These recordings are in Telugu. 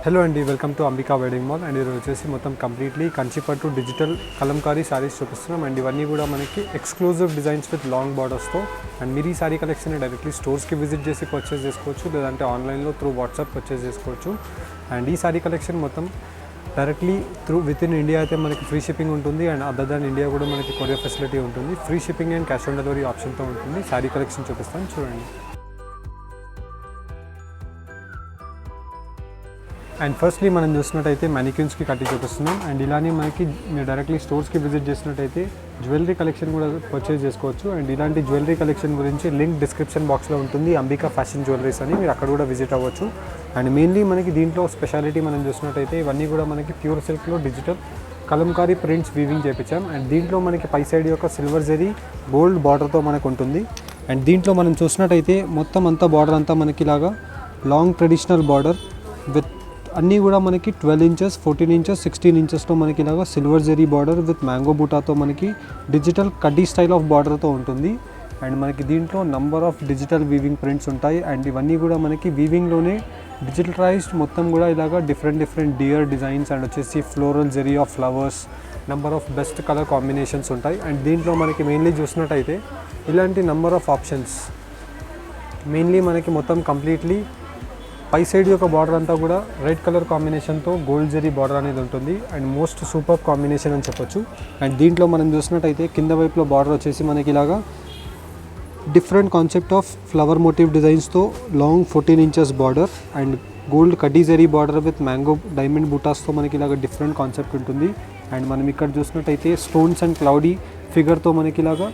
హలో అండి, welcome to Ambika wedding mall. And ఈరోజు వచ్చేసి మొత్తం కంప్లీట్లీ కంచిపట్టు డిజిటల్ కలంకారీ శారీస్ చూపిస్తున్నాం. అండ్ ఇవన్నీ కూడా మనకి ఎక్స్క్లూజివ్ డిజైన్స్ విత్ లాంగ్ బార్డర్స్తో. అండ్ మీరు ఈ శారీ కలెక్షన్ డైరెక్ట్లీ స్టోర్స్కి విజిట్ చేసి పర్చేస్ చేసుకోవచ్చు, లేదంటే ఆన్లైన్లో త్రూ వాట్సాప్ పర్చేస్ చేసుకోవచ్చు. అండ్ ఈ శారీ కలెక్షన్ మొత్తం డైరెక్ట్లీ విత్ ఇన్ ఇండియా అయితే మనకి ఫ్రీ షిప్పింగ్ ఉంటుంది. అండ్ అదర్ దాన్ ఇండియా కూడా మనకి కొరియర్ ఫెసిలిటీ ఉంటుంది. Free shipping and cash on delivery ఆప్షన్తో ఉంటుంది. శారీ కలెక్షన్ చూపిస్తాను, చూడండి. అండ్ ఫస్ట్లీ మనం చూసినట్టయితే మ్యానిక్యూన్స్కి కట్టి చూపిస్తున్నాం. అండ్ ఇలానే మనకి మీరు డైరెక్ట్లీ స్టోర్స్కి విజిట్ చేసినట్టయితే జ్యువెలరీ కలెక్షన్ కూడా పర్చేస్ చేసుకోవచ్చు. అండ్ ఇలాంటి జ్యువెలరీ కలెక్షన్ గురించి లింక్ డిస్క్రిప్షన్ బాక్స్లో ఉంటుంది, అంబికా ఫ్యాషన్ జ్యువెలరీస్ అని. మీరు అక్కడ కూడా విజిట్ అవ్వచ్చు. అండ్ మెయిన్లీ మనకి దీంట్లో స్పెషాలిటీ మనం చూసినట్టయితే ఇవన్నీ కూడా మనకి ప్యూర్ సిల్క్లో డిజిటల్ కలంకారీ ప్రింట్స్ వీవింగ్ చేయించాం. అండ్ దీంట్లో మనకి పై సైడ్ యొక్క సిల్వర్ జరీ గోల్డ్ బార్డర్తో మనకు ఉంటుంది. అండ్ దీంట్లో మనం చూసినట్టయితే మొత్తం అంతా బార్డర్ అంతా మనకి ఇలాగా లాంగ్ ట్రెడిషనల్ బార్డర్ విత్ అన్నీ కూడా మనకి 12 ఇంచెస్, 14 ఇంచెస్, 16 ఇంచెస్తో మనకి ఇలాగా silver zari border with mango బూటాతో మనకి డిజిటల్ కడ్డీ స్టైల్ ఆఫ్ బార్డర్తో ఉంటుంది. అండ్ మనకి దీంట్లో number of digital weaving prints ఉంటాయి. అండ్ ఇవన్నీ కూడా మనకి వీవింగ్లోనే డిజిటలైజ్డ్ మొత్తం కూడా ఇలాగా డిఫరెంట్ డియర్ డిజైన్స్ అండ్ వచ్చేసి floral zari of flowers, number of best colour combinations ఉంటాయి. అండ్ దీంట్లో మనకి మెయిన్లీ చూసినట్టయితే ఇలాంటి నంబర్ ఆఫ్ ఆప్షన్స్. మెయిన్లీ మనకి మొత్తం కంప్లీట్లీ పై సైడ్ యొక్క బార్డర్ అంతా కూడా రెడ్ కలర్ కాంబినేషన్తో గోల్డ్ జెరీ బార్డర్ అనేది ఉంటుంది. అండ్ మోస్ట్ సూపర్ కాంబినేషన్ అని చెప్పొచ్చు. అండ్ దీంట్లో మనం చూసినట్టయితే కింద వైపులో బార్డర్ వచ్చేసి మనకి ఇలాగా different concept of flower motif డిజైన్స్తో long 14 inches border and gold కడ్డీ zari border with mango diamond బూటాస్తో మనకి ఇలాగ డిఫరెంట్ కాన్సెప్ట్ ఉంటుంది. అండ్ మనం ఇక్కడ చూసినట్టయితే స్టోన్స్ అండ్ క్లౌడీ ఫిగర్తో మనకి ఇలాగా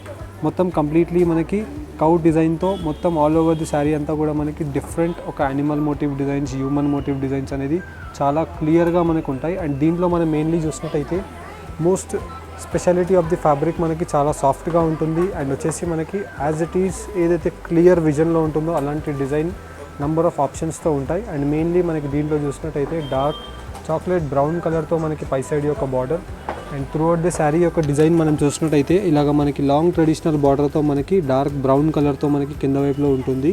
మొత్తం కంప్లీట్లీ మనకి కౌ డిజైన్తో మొత్తం ఆల్ ఓవర్ ది శారీ అంతా కూడా మనకి డిఫరెంట్ ఒక animal motive designs, human motive designs అనేది చాలా క్లియర్గా మనకు ఉంటాయి. అండ్ దీంట్లో మనం మెయిన్లీ చూసినట్టయితే most speciality of the fabric మనకి చాలా సాఫ్ట్గా ఉంటుంది. అండ్ వచ్చేసి మనకి యాజ్ ఇట్ ఈస్ ఏదైతే క్లియర్ విజన్లో ఉంటుందో అలాంటి డిజైన్ నెంబర్ ఆఫ్ ఆప్షన్స్తో ఉంటాయి. అండ్ మెయిన్లీ మనకి దీంట్లో చూసినట్టయితే డార్క్ చాక్లెట్ బ్రౌన్ కలర్తో మనకి పై సైడ్ యొక్క border. And throughout the sari యొక్క డిజైన్ మనం చూసినట్టయితే ఇలాగ మనకి లాంగ్ ట్రెడిషనల్ బార్డర్తో మనకి డార్క్ బ్రౌన్ కలర్తో మనకి కింద వైపులో ఉంటుంది.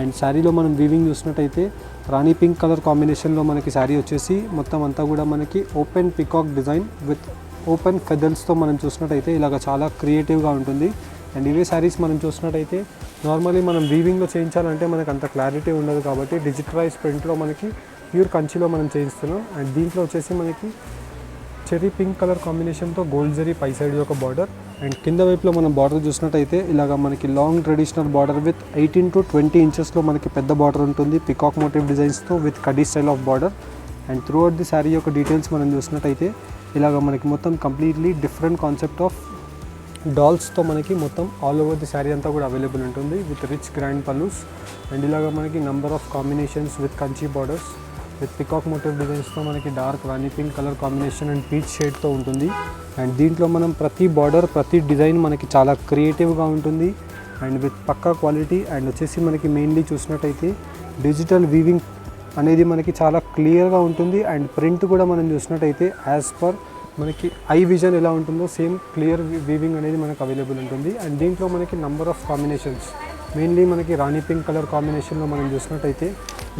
అండ్ శారీలో మనం వీవింగ్ చూసినట్టయితే రాణి పింక్ కలర్ కాంబినేషన్లో మనకి శారీ వచ్చేసి మొత్తం అంతా కూడా మనకి open peacock design with open ఫెదర్స్తో మనం చూసినట్టయితే ఇలాగ చాలా క్రియేటివ్గా ఉంటుంది. అండ్ ఇవే శారీస్ మనం చూసినట్టయితే నార్మల్లీ మనం వీవింగ్లో చేయించాలంటే మనకు అంత క్లారిటీ ఉండదు, కాబట్టి డిజిటలైజ్ ప్రింట్లో మనకి ప్యూర్ కంచిలో మనం చేయిస్తున్నాం. అండ్ దీంట్లో వచ్చేసి మనకి చెరీ పింక్ కలర్ కాంబినేషన్తో గోల్డ్ జరీ పై సైడ్ యొక్క బార్డర్. అండ్ కింద వైపులో మనం బార్డర్ చూసినట్టయితే ఇలాగ మనకి long traditional border with 18 to 20 ఇంచెస్లో మనకి పెద్ద బార్డర్ ఉంటుంది పికాక్ మోటివ్ డిజైన్స్తో విత్ కడ్డీ style of border. And throughout the sari యొక్క డీటెయిల్స్ మనం చూసినట్టయితే ఇలాగ మనకి మొత్తం కంప్లీట్లీ డిఫరెంట్ కాన్సెప్ట్ ఆఫ్ డాల్స్తో మనకి మొత్తం ఆల్ ఓవర్ ది శారీ అంతా కూడా అవైలబుల్ ఉంటుంది with rich grand pallus. And ఇలాగ మనకి number of combinations with Kanchi borders with peacock motif డిజైన్స్తో మనకి dark rani pink colour combination and peach షేడ్తో ఉంటుంది. అండ్ దీంట్లో మనం ప్రతి బార్డర్ ప్రతి డిజైన్ మనకి చాలా క్రియేటివ్గా ఉంటుంది అండ్ విత్ పక్కా క్వాలిటీ. అండ్ వచ్చేసి మనకి మెయిన్లీ చూసినట్టయితే డిజిటల్ వీవింగ్ అనేది మనకి చాలా క్లియర్గా ఉంటుంది. అండ్ ప్రింట్ కూడా మనం చూసినట్టయితే యాజ్ పర్ మనకి ఐ విజన్ ఎలా ఉంటుందో సేమ్ క్లియర్ వీవింగ్ అనేది మనకు అవైలబుల్ ఉంటుంది. అండ్ దీంట్లో మనకి నంబర్ ఆఫ్ కాంబినేషన్స్ మెయిన్లీ మనకి రాణి పింక్ కలర్ కాంబినేషన్లో మనం చూసినట్టయితే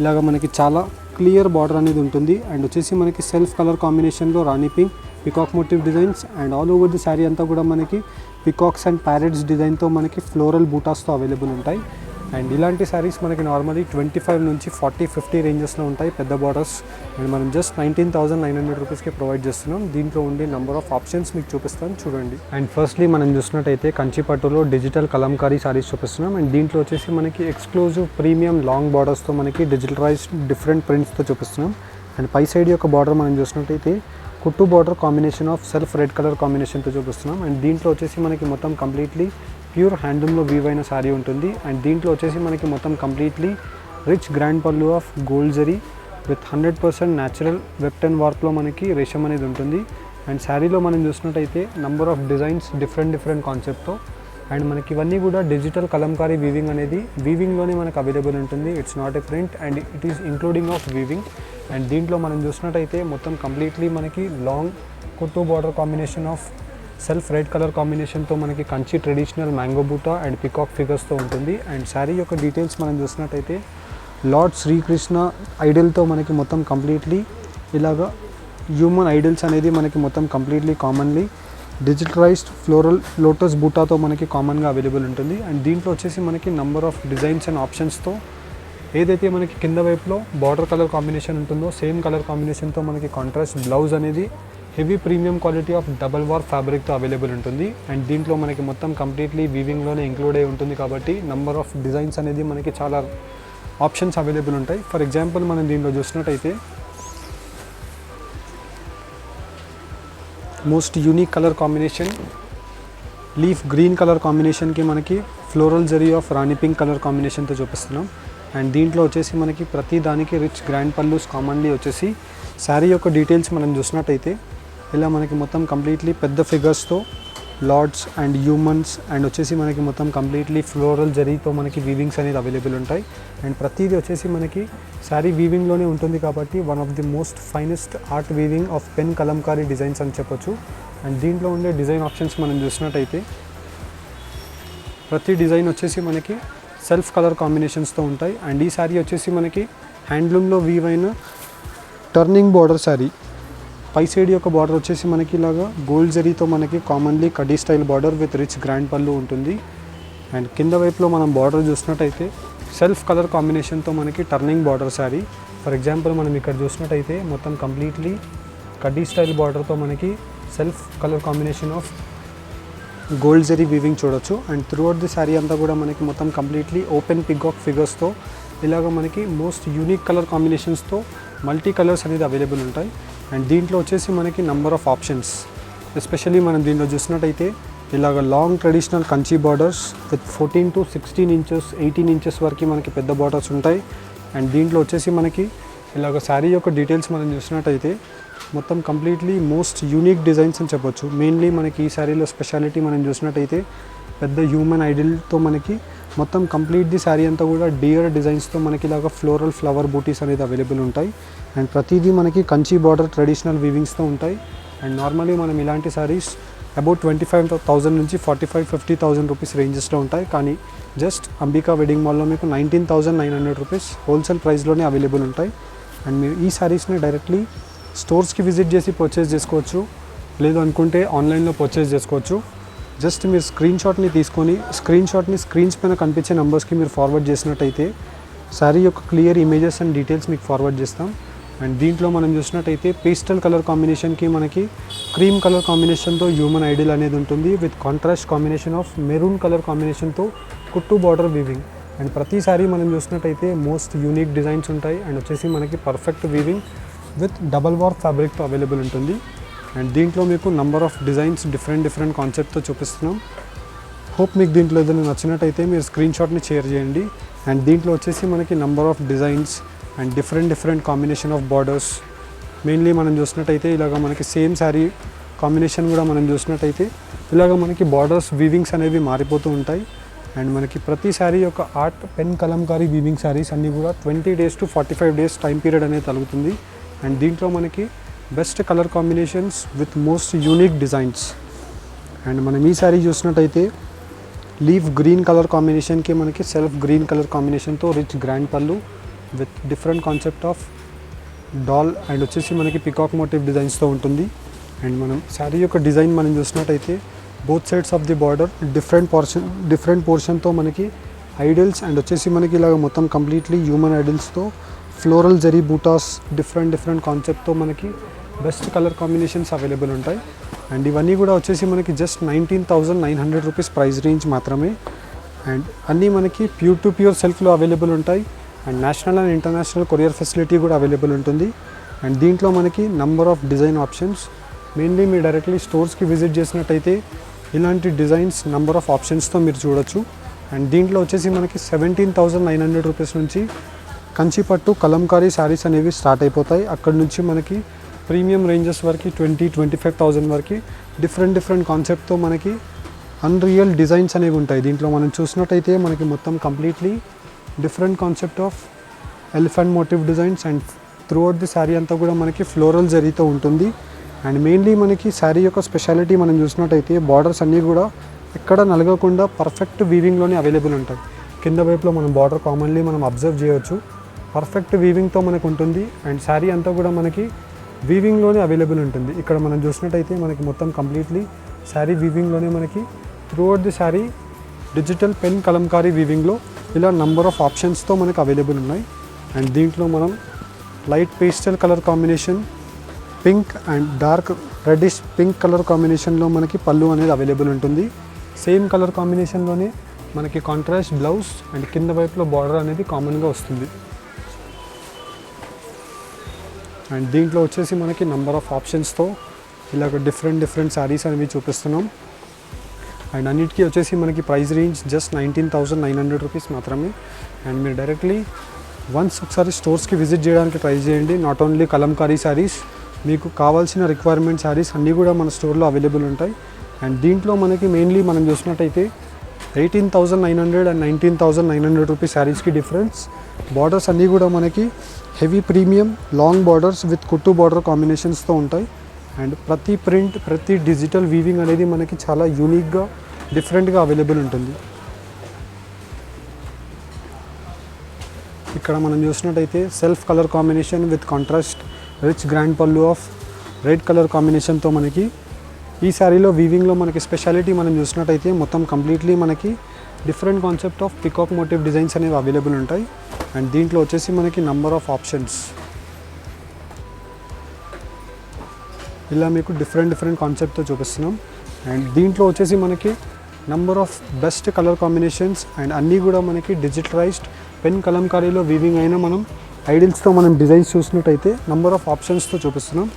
ఇలాగ మనకి చాలా క్లియర్ బార్డర్ అనేది ఉంటుంది. అండ్ వచ్చేసి మనకి సెల్ఫ్ కలర్ కాంబినేషన్లో rani pink peacock motif designs and all over the sari అంతా కూడా మనకి పికాక్స్ అండ్ ప్యారెట్స్ డిజైన్తో మనకి ఫ్లోరల్ బూటాస్తో అవైలబుల్ ఉంటాయి. అండ్ ఇలాంటి శారీస్ మనకి నార్మల్లీ 25 నుంచి 40-50 రేంజెస్లో ఉంటాయి పెద్ద బార్డర్స్. అండ్ మనం జస్ట్ 19,900 రూపీస్కి ప్రొవైడ్ చేస్తున్నాం. దీంట్లో ఉండే నెంబర్ ఆఫ్ ఆప్షన్స్ మీకు చూపిస్తాను, చూడండి. అండ్ ఫస్ట్లీ మనం చూసినట్టయితే కంచిపట్టులో డిజిటల్ కలంకారీ శారీస్ చూపిస్తున్నాం. అండ్ దీంట్లో వచ్చేసి మనకి ఎక్స్క్లూజివ్ ప్రీమియం లాంగ్ బార్డర్స్తో మనకి డిజిటలైజ్డ్ డిఫరెంట్ ప్రింట్స్తో చూపిస్తున్నాం. అండ్ పై సైడ్ యొక్క బార్డర్ మనం చూసినట్టయితే కుట్టు border combination of self red colour కాంబినేషన్తో చూపిస్తున్నాం. అండ్ దీంట్లో వచ్చేసి మనకి మొత్తం కంప్లీట్లీ ప్యూర్ హ్యాండ్లూమ్లో వీవ్ అయిన శారీ ఉంటుంది. అండ్ దీంట్లో వచ్చేసి మనకి మొత్తం completely rich grand pallu of gold zari with 100% natural వెబ్టన్ వర్క్లో మనకి రేషం అనేది ఉంటుంది. అండ్ శారీలో మనం చూసినట్టయితే నంబర్ ఆఫ్ డిజైన్స్ డిఫరెంట్ కాన్సెప్ట్తో. అండ్ మనకి ఇవన్నీ కూడా డిజిటల్ కలంకారీ వీవింగ్ అనేది వీవింగ్లోనే మనకు అవైలబుల్ ఉంటుంది. It's not a print and it is including of weaving. And దీంట్లో మనం చూసినట్టయితే మొత్తం కంప్లీట్లీ మనకి లాంగ్ కుట్టు border combination of self red colour కాంబినేషన్తో మనకి కంచి ట్రెడిషనల్ మ్యాంగో బూటా అండ్ పికాక్ ఫిగర్స్తో ఉంటుంది. అండ్ శారీ యొక్క డీటెయిల్స్ మనం చూసినట్టయితే లార్డ్ శ్రీకృష్ణ ఐడల్తో మనకి మొత్తం కంప్లీట్లీ ఇలాగా హ్యూమన్ ఐడల్స్ అనేది మనకి మొత్తం completely commonly digitalized floral lotus బూటాతో మనకి కామన్గా అవైలబుల్ ఉంటుంది. అండ్ దీంట్లో వచ్చేసి మనకి నంబర్ ఆఫ్ డిజైన్స్ అండ్ ఆప్షన్స్తో ఏదైతే మనకి కింద వైపులో బార్డర్ కలర్ కాంబినేషన్ ఉంటుందో సేమ్ కలర్ కాంబినేషన్తో మనకి కాంట్రాస్ట్ బ్లౌజ్ అనేది heavy premium quality of double warp ఫ్యాబ్రిక్తో అవైలబుల్ ఉంటుంది. అండ్ దీంట్లో మనకి మొత్తం కంప్లీట్లీ వీవింగ్లోనే ఇంక్లూడ్ అయి ఉంటుంది కాబట్టి నంబర్ ఆఫ్ డిజైన్స్ అనేది మనకి చాలా ఆప్షన్స్ అవైలబుల్ ఉంటాయి. ఫర్ ఎగ్జాంపుల్ మనం దీంట్లో చూసినట్టయితే most unique colour combination leaf green colour కాంబినేషన్కి మనకి floral zari of rani pink colour కాంబినేషన్తో చూపిస్తున్నాం. అండ్ దీంట్లో వచ్చేసి మనకి ప్రతి దానికి రిచ్ గ్రాండ్ పల్లూస్ కామన్లీ వచ్చేసి శారీ యొక్క డీటెయిల్స్ మనం చూసినట్టయితే ఇలా మనకి మొత్తం కంప్లీట్లీ పెద్ద ఫిగర్స్తో లార్డ్స్ అండ్ హ్యూమన్స్ అండ్ వచ్చేసి మనకి మొత్తం కంప్లీట్లీ ఫ్లోరల్ జరీతో మనకి వీవింగ్స్ అనేది అవైలబుల్ ఉంటాయి. అండ్ ప్రతిదీ వచ్చేసి మనకి శారీ వీవింగ్లోనే ఉంటుంది కాబట్టి one of the most finest art weaving of pen Kalamkari designs అని చెప్పొచ్చు. అండ్ దీంట్లో ఉండే డిజైన్ ఆప్షన్స్ మనం చూసినట్టయితే ప్రతి డిజైన్ వచ్చేసి మనకి సెల్ఫ్ కలర్ కాంబినేషన్స్తో ఉంటాయి. అండ్ ఈ శారీ వచ్చేసి మనకి హ్యాండ్లూమ్లో వీవ్ అయిన టర్నింగ్ బార్డర్ శారీ. పై సైడ్ యొక్క బార్డర్ వచ్చేసి మనకి ఇలాగా గోల్డ్ జరీతో మనకి కామన్లీ కడ్డీ style border with rich grand పళ్ళు ఉంటుంది. అండ్ కింద వైపులో మనం బార్డర్ చూసినట్టయితే సెల్ఫ్ కలర్ కాంబినేషన్తో మనకి turning border sari. For example మనం ఇక్కడ చూసినట్టయితే మొత్తం కంప్లీట్లీ కడ్డీ స్టైల్ బార్డర్తో మనకి self colour combination of gold zari weaving చూడొచ్చు. అండ్ త్రూఅవుట్ ది శారీ అంతా కూడా మనకి మొత్తం కంప్లీట్లీ ఓపెన్ పికాక్ ఫిగర్స్తో ఇలాగ మనకి మోస్ట్ యూనిక్ కలర్ కాంబినేషన్స్తో మల్టీ కలర్స్ అనేది అవైలబుల్ ఉంటాయి. అండ్ దీంట్లో వచ్చేసి మనకి నంబర్ ఆఫ్ ఆప్షన్స్ ఎస్పెషల్లీ మనం దీంట్లో చూసినట్టయితే ఇలాగ long traditional Kanchi borders with 14 to 16 inches 18 inches వరకు మనకి పెద్ద బార్డర్స్ ఉంటాయి. అండ్ దీంట్లో వచ్చేసి మనకి ఇలాగ శారీ యొక్క డీటెయిల్స్ మనం చూసినట్టయితే మొత్తం కంప్లీట్లీ మోస్ట్ యూనిక్ డిజైన్స్ అని చెప్పొచ్చు. మెయిన్లీ మనకి ఈ శారీలో స్పెషాలిటీ మనం చూసినట్టయితే పెద్ద హ్యూమన్ ఐడల్తో మనకి మొత్తం కంప్లీట్ ది శారీ అంతా కూడా డియర్ డిజైన్స్తో మనకి ఇలాగ ఫ్లోరల్ ఫ్లవర్ బూటీస్ అనేది అవైలబుల్ ఉంటాయి. అండ్ ప్రతిదీ మనకి కంచి బార్డర్ ట్రెడిషనల్ వీవింగ్స్తో ఉంటాయి. అండ్ నార్మల్లీ మనం ఇలాంటి శారీస్ అబౌట్ 25,000 నుంచి 45,000-50,000 రూపీస్ రేంజెస్లో ఉంటాయి. కానీ జస్ట్ అంబికా వెడ్డింగ్ మాల్లో మీకు 19,900 రూపీస్ హోల్సేల్ ప్రైస్లోనే అవైలబుల్ ఉంటాయి. అండ్ మీరు ఈ శారీస్ని డైరెక్ట్లీ స్టోర్స్కి విజిట్ చేసి పర్చేస్ చేసుకోవచ్చు, లేదు అనుకుంటే ఆన్లైన్లో పర్చేస్ చేసుకోవచ్చు. జస్ట్ మీరు స్క్రీన్ షాట్ని స్క్రీన్స్ పైన కనిపించే నెంబర్స్కి మీరు ఫార్వర్డ్ చేసినట్టయితే శారీ యొక్క క్లియర్ ఇమేజెస్ అండ్ డీటెయిల్స్ మీకు ఫార్వర్డ్ చేస్తాం. అండ్ దీంట్లో మనం చూసినట్టయితే పేస్టల్ కలర్ కాంబినేషన్కి మనకి క్రీమ్ కలర్ కాంబినేషన్తో హ్యూమన్ ఐడిల్ అనేది ఉంటుంది with contrast combination of maroon colour కాంబినేషన్తో కుట్టు బార్డర్ వీవింగ్. అండ్ ప్రతి సారీ మనం చూసినట్టయితే మోస్ట్ యూనిక్ డిజైన్స్ ఉంటాయి. అండ్ వచ్చేసి మనకి perfect weaving with double warp ఫ్యాబ్రిక్తో అవైలబుల్ ఉంటుంది. అండ్ దీంట్లో మీకు నంబర్ ఆఫ్ డిజైన్స్ డిఫరెంట్ కాన్సెప్ట్తో చూపిస్తున్నాం. హోప్ మీకు దీంట్లో ఏదైనా నచ్చినట్టయితే మీరు స్క్రీన్ షాట్ని షేర్ చేయండి. అండ్ దీంట్లో వచ్చేసి మనకి number of designs and different combination of borders. Mainly మనం చూసినట్టయితే ఇలాగ మనకి సేమ్ శారీ కాంబినేషన్ కూడా మనం చూసినట్టయితే ఇలాగ మనకి బార్డర్స్ వీవింగ్స్ అనేవి మారిపోతూ ఉంటాయి. అండ్ మనకి ప్రతి శారీ యొక్క art pen Kalamkari weaving saris అన్నీ కూడా 20 days to 45 days time period అనేది తగ్గుతుంది. అండ్ దీంట్లో మనకి best colour combinations with most unique designs. And మనం ఈ శారీ చూసినట్టయితే లీఫ్ గ్రీన్ కలర్ కాంబినేషన్కి మనకి సెల్ఫ్ గ్రీన్ కలర్ కాంబినేషన్తో rich grand pallu with different concept of doll and వచ్చేసి మనకి పికాక్ మోటివ్ డిజైన్స్తో ఉంటుంది. అండ్ మనం శారీ యొక్క డిజైన్ మనం చూసినట్టయితే both sides of the border different పోర్షన్తో మనకి ఐడల్స్ అండ్ వచ్చేసి మనకి ఇలాగ మొత్తం కంప్లీట్లీ హ్యూమన్ ఐడల్స్తో ఫ్లోరల్ జరీ బూటాస్ డిఫరెంట్ కాన్సెప్ట్తో మనకి బెస్ట్ కలర్ కాంబినేషన్స్ అవైలబుల్ ఉంటాయి. అండ్ ఇవన్నీ కూడా వచ్చేసి మనకి జస్ట్ 19,900 రూపీస్ ప్రైస్ రేంజ్ మాత్రమే. అండ్ అన్నీ మనకి ప్యూర్ టు ప్యూర్ సెల్ఫ్లో అవైలబుల్ ఉంటాయి. And national and international courier facility కూడా అవైలబుల్ ఉంటుంది. అండ్ దీంట్లో మనకి number of design options. Mainly మీరు డైరెక్ట్లీ స్టోర్స్కి విజిట్ చేసినట్టయితే ఇలాంటి డిజైన్స్ నంబర్ ఆఫ్ ఆప్షన్స్తో మీరు చూడొచ్చు. అండ్ దీంట్లో వచ్చేసి మనకి 17,900 రూపీస్ నుంచి కంచిపట్టు కలంకారీ శారీస్ అనేవి స్టార్ట్ అయిపోతాయి. అక్కడ నుంచి మనకి ప్రీమియం రేంజెస్ వరకు 20,000-25,000 వరకు డిఫరెంట్ కాన్సెప్ట్తో మనకి అన్రియల్ డిజైన్స్ అనేవి ఉంటాయి. దీంట్లో మనం చూసినట్టయితే మనకి మొత్తం completely different concept of elephant motive designs and throughout the sari అంతా కూడా మనకి ఫ్లోరల్ జరీతో ఉంటుంది. అండ్ మెయిన్లీ మనకి శారీ యొక్క స్పెషాలిటీ మనం చూసినట్టయితే బార్డర్స్ అన్నీ కూడా ఎక్కడ నలగకుండా పర్ఫెక్ట్ వీవింగ్లోనే అవైలబుల్ ఉంటాయి. కింద వైపులో మనం బార్డర్ కామన్లీ మనం అబ్జర్వ్ చేయవచ్చు. పర్ఫెక్ట్ వీవింగ్తో మనకు ఉంటుంది. అండ్ శారీ అంతా కూడా మనకి వీవింగ్లోనే అవైలబుల్ ఉంటుంది. ఇక్కడ మనం చూసినట్టయితే మనకి మొత్తం కంప్లీట్లీ శారీ వీవింగ్లోనే మనకి throughout the sari digital pen kalamkari వీవింగ్లో ఇలా నంబర్ ఆఫ్ ఆప్షన్స్తో మనకు అవైలబుల్ ఉన్నాయి. అండ్ దీంట్లో మనం light pastel colour combination, pink and dark reddish pink colour కాంబినేషన్లో మనకి పళ్ళు అనేది అవైలబుల్ ఉంటుంది. సేమ్ కలర్ కాంబినేషన్లోనే మనకి కాంట్రాస్ట్ బ్లౌజ్ అండ్ కింద వైపులో బార్డర్ అనేది కామన్గా వస్తుంది. అండ్ దీంట్లో వచ్చేసి మనకి నంబర్ ఆఫ్ ఆప్షన్స్తో ఇలాగ డిఫరెంట్ శారీస్ అనేవి చూపిస్తున్నాం. అండ్ అన్నిటికీ వచ్చేసి మనకి ప్రైస్ రేంజ్ జస్ట్ 19,900 రూపీస్ మాత్రమే. అండ్ మీరు డైరెక్ట్లీ వన్స్ ఒకసారి స్టోర్స్కి విజిట్ చేయడానికి ట్రై చేయండి. నాట్ ఓన్లీ కలంకారీ శారీస్, మీకు కావాల్సిన రిక్వైర్మెంట్ శారీస్ అన్నీ కూడా మన స్టోర్లో అవైలబుల్ ఉంటాయి. అండ్ దీంట్లో మనకి మెయిన్లీ మనం చూసినట్టయితే 18,900 అండ్ 19,900 రూపీస్ శారీస్కి డిఫరెన్స్. బార్డర్స్ అన్నీ కూడా మనకి heavy premium long borders with కుట్టు బార్డర్ కాంబినేషన్స్తో ఉంటాయి. అండ్ ప్రతి ప్రింట్, ప్రతి డిజిటల్ వీవింగ్ అనేది మనకి చాలా యూనిక్గా డిఫరెంట్గా అవైలబుల్ ఉంటుంది. ఇక్కడ మనం చూసినట్టయితే self colour combination with contrast rich grand పళ్ళు ఆఫ్ రెడ్ కలర్ కాంబినేషన్తో మనకి ఈ శారీలో వీవింగ్లో మనకి స్పెషాలిటీ మనం చూసినట్టయితే మొత్తం కంప్లీట్లీ మనకి different concept of peacock motif designs అనేవి అవైలబుల్ ఉంటాయి. అండ్ దీంట్లో వచ్చేసి మనకి నంబర్ ఆఫ్ ఆప్షన్స్ ఇలా మీకు డిఫరెంట్ కాన్సెప్ట్తో చూపిస్తున్నాం. అండ్ దీంట్లో వచ్చేసి మనకి number of best colour combinations and అన్నీ కూడా మనకి డిజిటలైజ్డ్ పెన్ కలంకారీలో వీవింగ్ అయినా మనం ఐడిల్స్తో మనం డిజైన్స్ చూసినట్టయితే నంబర్ ఆఫ్ ఆప్షన్స్తో చూపిస్తున్నాం.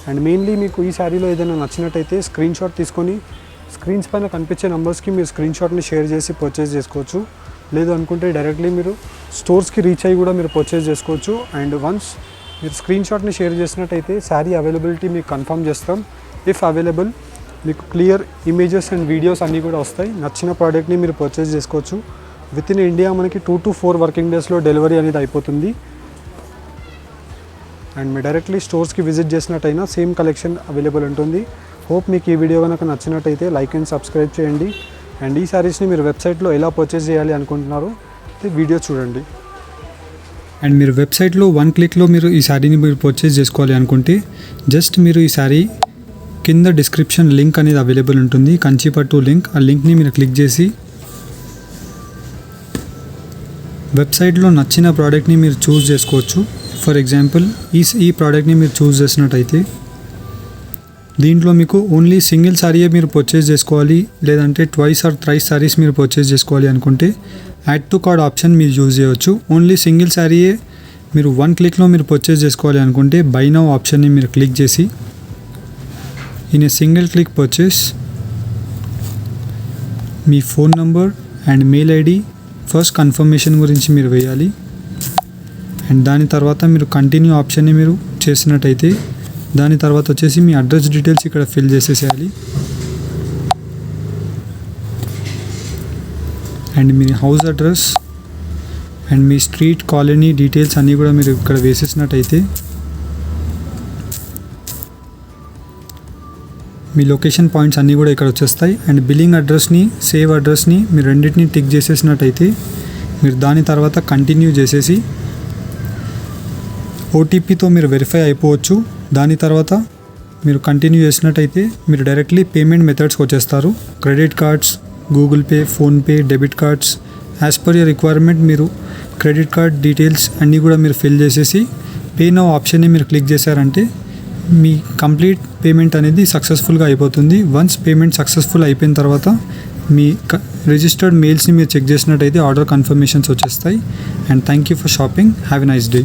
అండ్ మెయిన్లీ మీకు ఈ శారీలో ఏదైనా నచ్చినట్టయితే స్క్రీన్ షాట్ తీసుకొని స్క్రీన్స్ పైన కనిపించే నెంబర్స్కి మీరు స్క్రీన్ షాట్ని షేర్ చేసి పర్చేస్ చేసుకోవచ్చు. లేదు అనుకుంటే డైరెక్ట్లీ మీరు స్టోర్స్కి రీచ్ అయ్యి కూడా మీరు పర్చేస్ చేసుకోవచ్చు. అండ్ వన్స్ మీరు స్క్రీన్ షాట్ని షేర్ చేసినట్టయితే శారీ అవైలబిలిటీ మీకు కన్ఫర్మ్ చేస్తాం. ఇఫ్ అవైలబుల్ మీకు క్లియర్ ఇమేజెస్ అండ్ వీడియోస్ అన్నీ కూడా వస్తాయి. నచ్చిన ప్రోడక్ట్ని మీరు పర్చేస్ చేసుకోవచ్చు. విత్ ఇన్ ఇండియా మనకి 2 to 4 వర్కింగ్ డేస్లో డెలివరీ అనేది అయిపోతుంది. అండ్ మీరు డైరెక్ట్లీ స్టోర్స్కి విజిట్ చేసినట్టయినా సేమ్ కలెక్షన్ అవైలబుల్ ఉంటుంది. హోప్ మీకు ఈ వీడియో కనుక నచ్చినట్టయితే లైక్ అండ్ సబ్స్క్రైబ్ చేయండి. అండ్ ఈ శారీస్ని మీరు వెబ్సైట్లో ఎలా పర్చేస్ చేయాలి అనుకుంటున్నారో వీడియో చూడండి. అండ్ మీరు వెబ్సైట్లో 1 క్లిక్లో మీరు ఈ శారీని మీరు పర్చేస్ చేసుకోవాలి అనుకుంటే జస్ట్ మీరు ఈ శారీ కింద డిస్క్రిప్షన్ లింక్ అనేది అవైలబుల్ ఉంటుంది, కంచిపట్టు లింక్. ఆ లింక్ని మీరు క్లిక్ చేసి వెబ్సైట్లో నచ్చిన ప్రోడక్ట్ని మీరు చూస్ చేసుకోవచ్చు. ఫర్ ఎగ్జాంపుల్ ఈ ప్రోడక్ట్ని మీరు చూస్ చేసినట్టయితే దీంట్లో మీకు ఓన్లీ సింగిల్ శారీయే మీరు పర్చేస్ చేసుకోవాలి, లేదంటే ట్వైస్ ఆర్ థ్రైస్ శారీస్ మీరు పర్చేస్ చేసుకోవాలి అనుకుంటే యాడ్ టు కార్డ్ ఆప్షన్ మీరు యూజ్ చేయవచ్చు. ఓన్లీ సింగిల్ శారీయే మీరు 1 క్లిక్లో మీరు పర్చేస్ చేసుకోవాలి అనుకుంటే బై నౌ ఆప్షన్ని మీరు క్లిక్ చేసి in a single click purchase me phone number and mail ID first confirmation గురించి మీరు వేయాలి. అండ్ దాని తర్వాత మీరు కంటిన్యూ ఆప్షన్ని మీరు చేసినట్టయితే దాని తర్వాత వచ్చేసి మీ అడ్రస్ డీటెయిల్స్ ఇక్కడ ఫిల్ చేసేసేయాలి. అండ్ మీ హౌస్ అడ్రస్ అండ్ మీ స్ట్రీట్ కాలనీ డీటెయిల్స్ అన్నీ కూడా మీరు ఇక్కడ వేసేసినట్టయితే మీ లొకేషన్ పాయింట్స్ అన్నీ కూడా ఇక్కడ వచ్చేస్తాయి. అండ్ బిల్లింగ్ అడ్రస్ని, సేవ్ అడ్రస్ని మీరు రెండింటిని టిక్ చేసేసినట్టయితే మీరు దాని తర్వాత కంటిన్యూ చేసేసి ఓటీపీతో మీరు వెరిఫై అయిపోవచ్చు. దాని తర్వాత మీరు కంటిన్యూ చేసినట్టయితే మీరు డైరెక్ట్లీ పేమెంట్ మెథడ్స్కి వచ్చేస్తారు. Credit cards, Google pay, PhonePe, debit cards, as per your requirement మీరు క్రెడిట్ కార్డ్ డీటెయిల్స్ అన్నీ కూడా మీరు ఫిల్ చేసేసి పే నౌ ఆప్షన్ని మీరు క్లిక్ చేశారంటే మీ కంప్లీట్ పేమెంట్ అనేది సక్సెస్ఫుల్గా అయిపోతుంది. వన్స్ పేమెంట్ సక్సెస్ఫుల్ అయిపోయిన తర్వాత మీ రిజిస్టర్డ్ మెయిల్స్ని మీరు చెక్ చేసినట్టయితే ఆర్డర్ కన్ఫర్మేషన్స్ వచ్చేస్తాయి. And thank you for shopping. Have a nice day.